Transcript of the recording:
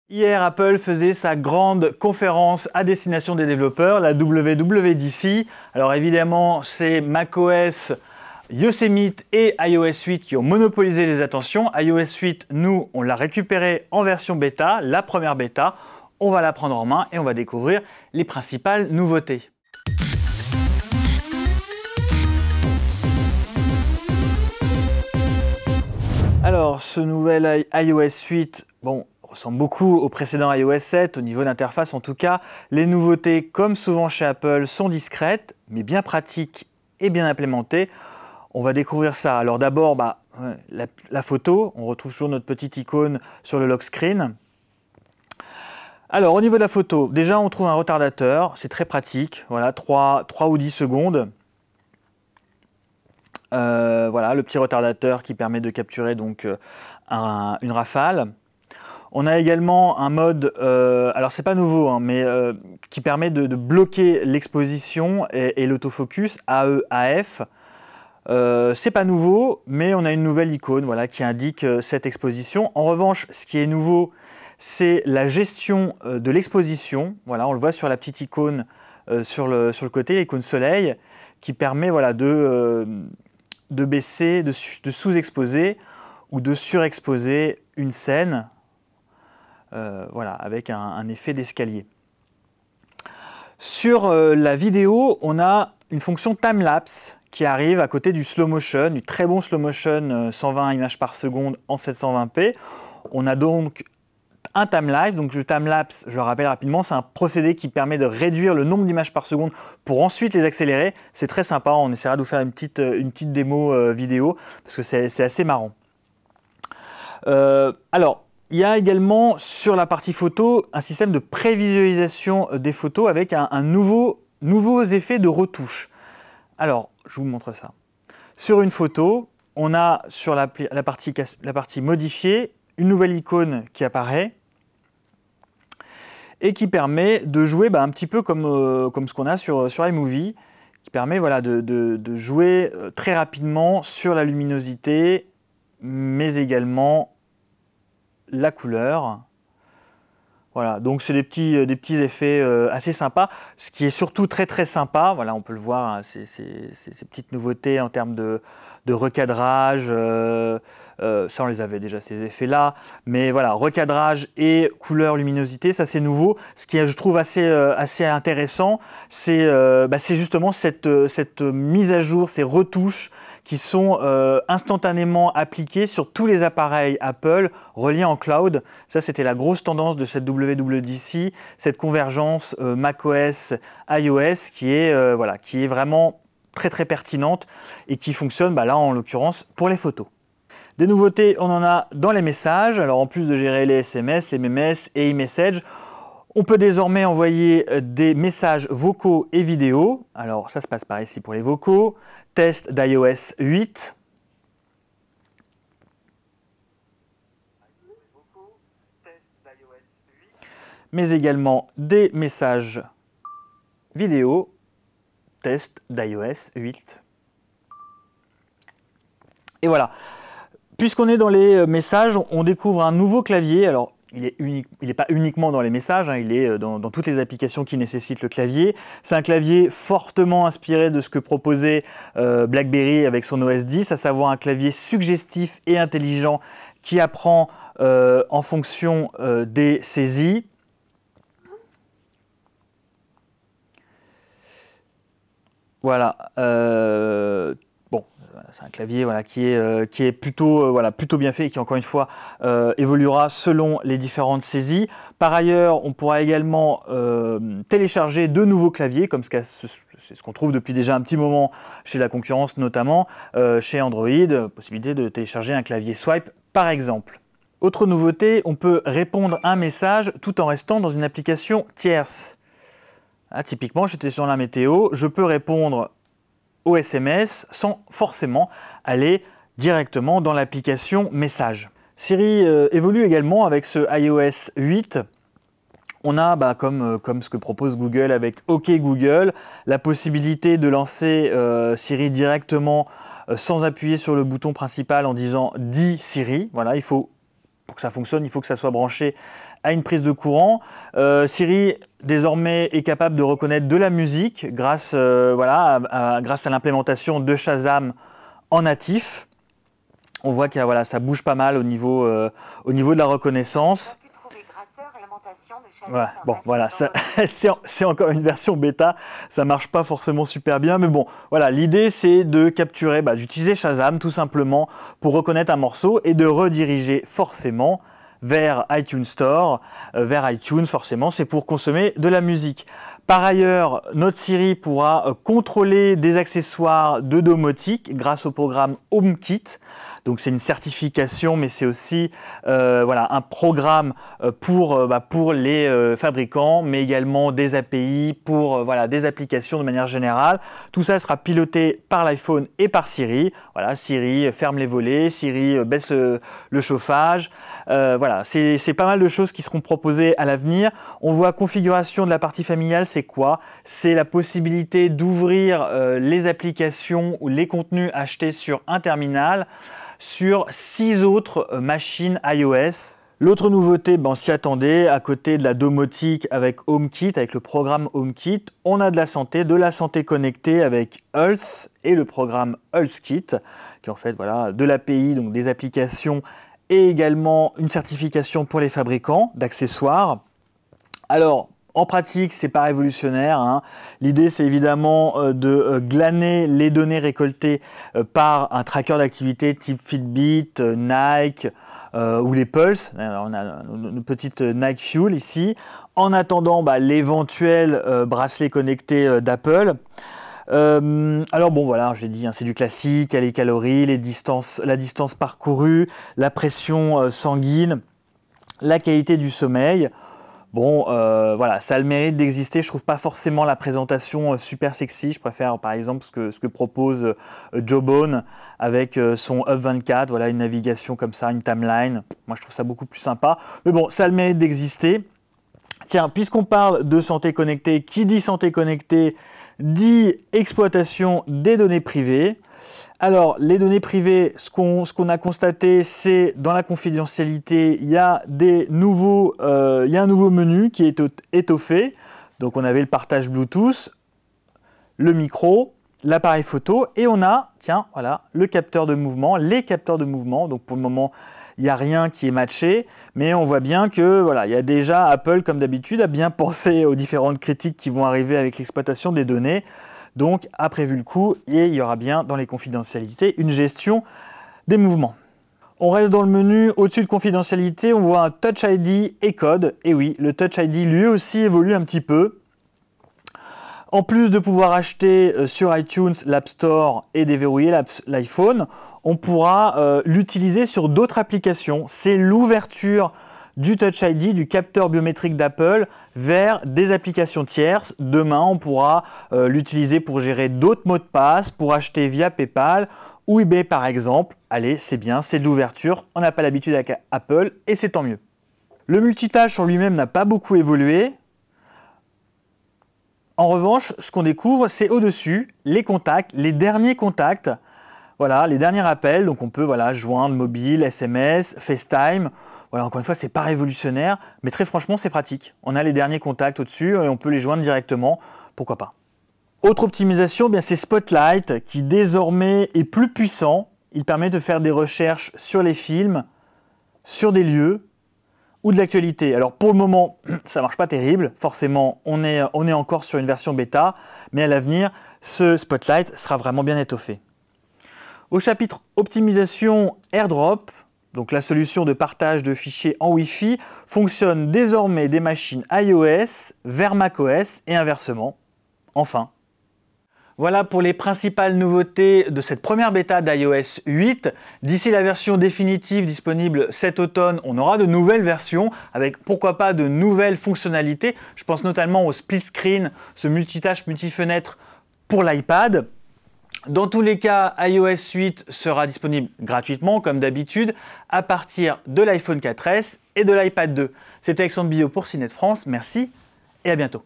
Hier, Apple faisait sa grande conférence à destination des développeurs, la WWDC. Alors évidemment, c'est macOS, Yosemite et iOS 8 qui ont monopolisé les attentions. iOS 8, nous, on l'a récupéré en version bêta, la première bêta. On va la prendre en main et on va découvrir les principales nouveautés. Alors, ce nouvel iOS 8, bon, ressemble beaucoup au précédent iOS 7, au niveau d'interface en tout cas. Les nouveautés, comme souvent chez Apple, sont discrètes, mais bien pratiques et bien implémentées. On va découvrir ça. Alors d'abord, la photo, on retrouve toujours notre petite icône sur le lock screen. Alors au niveau de la photo, déjà on trouve un retardateur, c'est très pratique, voilà, 3 ou 10 secondes. Voilà, le petit retardateur qui permet de capturer donc une rafale. On a également un mode, alors c'est pas nouveau, hein, mais qui permet de bloquer l'exposition et l'autofocus AE/AF. C'est pas nouveau, mais on a une nouvelle icône, voilà, qui indique cette exposition. En revanche, ce qui est nouveau, c'est la gestion de l'exposition. Voilà, on le voit sur la petite icône sur le côté, l'icône soleil, qui permet, voilà, de baisser, de sous-exposer ou de surexposer une scène, voilà, avec un effet d'escalier. Sur la vidéo, on a une fonction time-lapse qui arrive à côté du slow motion, du très bon slow motion 120 images par seconde en 720p. On a donc un time-lapse. Donc le time-lapse, je le rappelle rapidement, c'est un procédé qui permet de réduire le nombre d'images par seconde pour ensuite les accélérer. C'est très sympa, on essaiera de vous faire une petite démo vidéo parce que c'est assez marrant. Alors, il y a également sur la partie photo un système de prévisualisation des photos avec nouveaux effets de retouche. Alors, je vous montre ça. Sur une photo, on a sur la partie modifiée une nouvelle icône qui apparaît et qui permet de jouer un petit peu comme ce qu'on a sur iMovie, qui permet, voilà, de jouer très rapidement sur la luminosité, mais également la couleur. Voilà, donc c'est des petits effets assez sympas. Ce qui est surtout très sympa, voilà, on peut le voir, hein, ces petites nouveautés en termes de recadrage. Ça, on les avait déjà, ces effets-là. Mais voilà, recadrage et couleur, luminosité, ça c'est nouveau. Ce qui est, je trouve, assez intéressant, c'est justement cette mise à jour, ces retouches qui sont instantanément appliquées sur tous les appareils Apple reliés en cloud. Ça, c'était la grosse tendance de cette WWDC, cette convergence macOS, iOS qui est vraiment très pertinente et qui fonctionne là en l'occurrence pour les photos. Des nouveautés, on en a dans les messages. Alors en plus de gérer les SMS, les MMS et iMessage, on peut désormais envoyer des messages vocaux et vidéo. Alors ça se passe par ici pour les vocaux. Test d'iOS 8. Mais également des messages vidéo. Test d'iOS 8. Et voilà. Puisqu'on est dans les messages, on découvre un nouveau clavier. Alors, il n'est pas uniquement dans les messages, hein, il est dans toutes les applications qui nécessitent le clavier. C'est un clavier fortement inspiré de ce que proposait BlackBerry avec son OS X, à savoir un clavier suggestif et intelligent qui apprend en fonction des saisies. Voilà. C'est un clavier, voilà, qui est plutôt bien fait et qui, encore une fois, évoluera selon les différentes saisies. Par ailleurs, on pourra également télécharger de nouveaux claviers, comme c'est ce qu'on trouve depuis déjà un petit moment chez la concurrence, notamment chez Android, possibilité de télécharger un clavier swipe, par exemple. Autre nouveauté, on peut répondre à un message tout en restant dans une application tierce. Là, typiquement, j'étais sur la météo, je peux répondre au SMS sans forcément aller directement dans l'application message. Siri évolue également avec ce iOS 8. On a, comme ce que propose Google avec OK Google, la possibilité de lancer Siri directement sans appuyer sur le bouton principal en disant « Dis Siri ». Voilà, pour que ça fonctionne, il faut que ça soit branché à une prise de courant. Siri désormais est capable de reconnaître de la musique grâce, grâce à l'implémentation de Shazam en natif. On voit que voilà, ça bouge pas mal au niveau de la reconnaissance. Ouais, bon, voilà, c'est encore une version bêta, ça marche pas forcément super bien, mais bon, voilà, l'idée c'est de capturer, d'utiliser Shazam tout simplement pour reconnaître un morceau et de rediriger forcément vers iTunes Store, vers iTunes forcément, c'est pour consommer de la musique. Par ailleurs, notre Siri pourra contrôler des accessoires de domotique grâce au programme HomeKit. Donc c'est une certification, mais c'est aussi un programme pour les fabricants, mais également des API pour des applications de manière générale. Tout ça sera piloté par l'iPhone et par Siri. Voilà, Siri ferme les volets, Siri baisse le chauffage. Voilà, c'est pas mal de choses qui seront proposées à l'avenir. On voit configuration de la partie familiale, c'est quoi? C'est la possibilité d'ouvrir les applications ou les contenus achetés sur un terminal sur 6 autres machines iOS. L'autre nouveauté, on s'y attendait, à côté de la domotique avec HomeKit, avec le programme HomeKit, on a de la santé connectée avec Hulse et le programme HulseKit, qui est en fait de l'API, donc des applications, et également une certification pour les fabricants d'accessoires. Alors, en pratique, c'est pas révolutionnaire, hein. L'idée, c'est évidemment de glaner les données récoltées par un tracker d'activité type Fitbit, Nike ou les Pulse. Alors, on a une petite Nike Fuel ici. En attendant l'éventuel bracelet connecté d'Apple. Alors bon voilà, j'ai dit, c'est du classique, il y a les calories, la distance parcourue, la pression sanguine, la qualité du sommeil. Bon, ça a le mérite d'exister. Je trouve pas forcément la présentation super sexy. Je préfère par exemple ce que propose Jawbone avec son Hub 24. Voilà, une navigation comme ça, une timeline. Moi, je trouve ça beaucoup plus sympa. Mais bon, ça a le mérite d'exister. Tiens, puisqu'on parle de santé connectée, qui dit santé connectée dit exploitation des données privées. Alors, les données privées, ce qu'on a constaté, c'est dans la confidentialité, il y a un nouveau menu qui est étoffé. Donc, on avait le partage Bluetooth, le micro, l'appareil photo et on a, le capteur de mouvement, les capteurs de mouvement. Donc, pour le moment, il n'y a rien qui est matché, mais on voit bien que il y a déjà Apple, comme d'habitude, a bien pensé aux différentes critiques qui vont arriver avec l'exploitation des données. Donc, a prévu le coup et il y aura bien dans les confidentialités une gestion des mouvements. On reste dans le menu, au-dessus de confidentialité, on voit un Touch ID et code. Et oui, le Touch ID lui aussi évolue un petit peu. En plus de pouvoir acheter sur iTunes, l'App Store et déverrouiller l'iPhone, on pourra l'utiliser sur d'autres applications. C'est l'ouverture du Touch ID, du capteur biométrique d'Apple, vers des applications tierces. Demain, on pourra l'utiliser pour gérer d'autres mots de passe, pour acheter via PayPal ou eBay par exemple. Allez, c'est bien, c'est de l'ouverture. On n'a pas l'habitude avec Apple et c'est tant mieux. Le multitâche sur lui-même n'a pas beaucoup évolué. En revanche, ce qu'on découvre, c'est au-dessus, les contacts, les derniers contacts. Voilà, les derniers appels. Donc on peut joindre mobile, SMS, FaceTime. Voilà, encore une fois, c'est pas révolutionnaire, mais très franchement, c'est pratique. On a les derniers contacts au-dessus et on peut les joindre directement. Pourquoi pas. Autre optimisation, c'est Spotlight qui désormais est plus puissant. Il permet de faire des recherches sur les films, sur des lieux ou de l'actualité. Alors pour le moment, ça marche pas terrible. Forcément, on est encore sur une version bêta, mais à l'avenir, ce Spotlight sera vraiment bien étoffé. Au chapitre optimisation AirDrop, donc la solution de partage de fichiers en Wi-Fi, fonctionne désormais des machines iOS vers macOS et inversement. Enfin. Voilà pour les principales nouveautés de cette première bêta d'iOS 8. D'ici la version définitive disponible cet automne, on aura de nouvelles versions avec pourquoi pas de nouvelles fonctionnalités. Je pense notamment au split screen, ce multitâche multifenêtre pour l'iPad. Dans tous les cas, iOS 8 sera disponible gratuitement comme d'habitude à partir de l'iPhone 4S et de l'iPad 2. C'était Alexandre Billot pour CNET France, merci et à bientôt.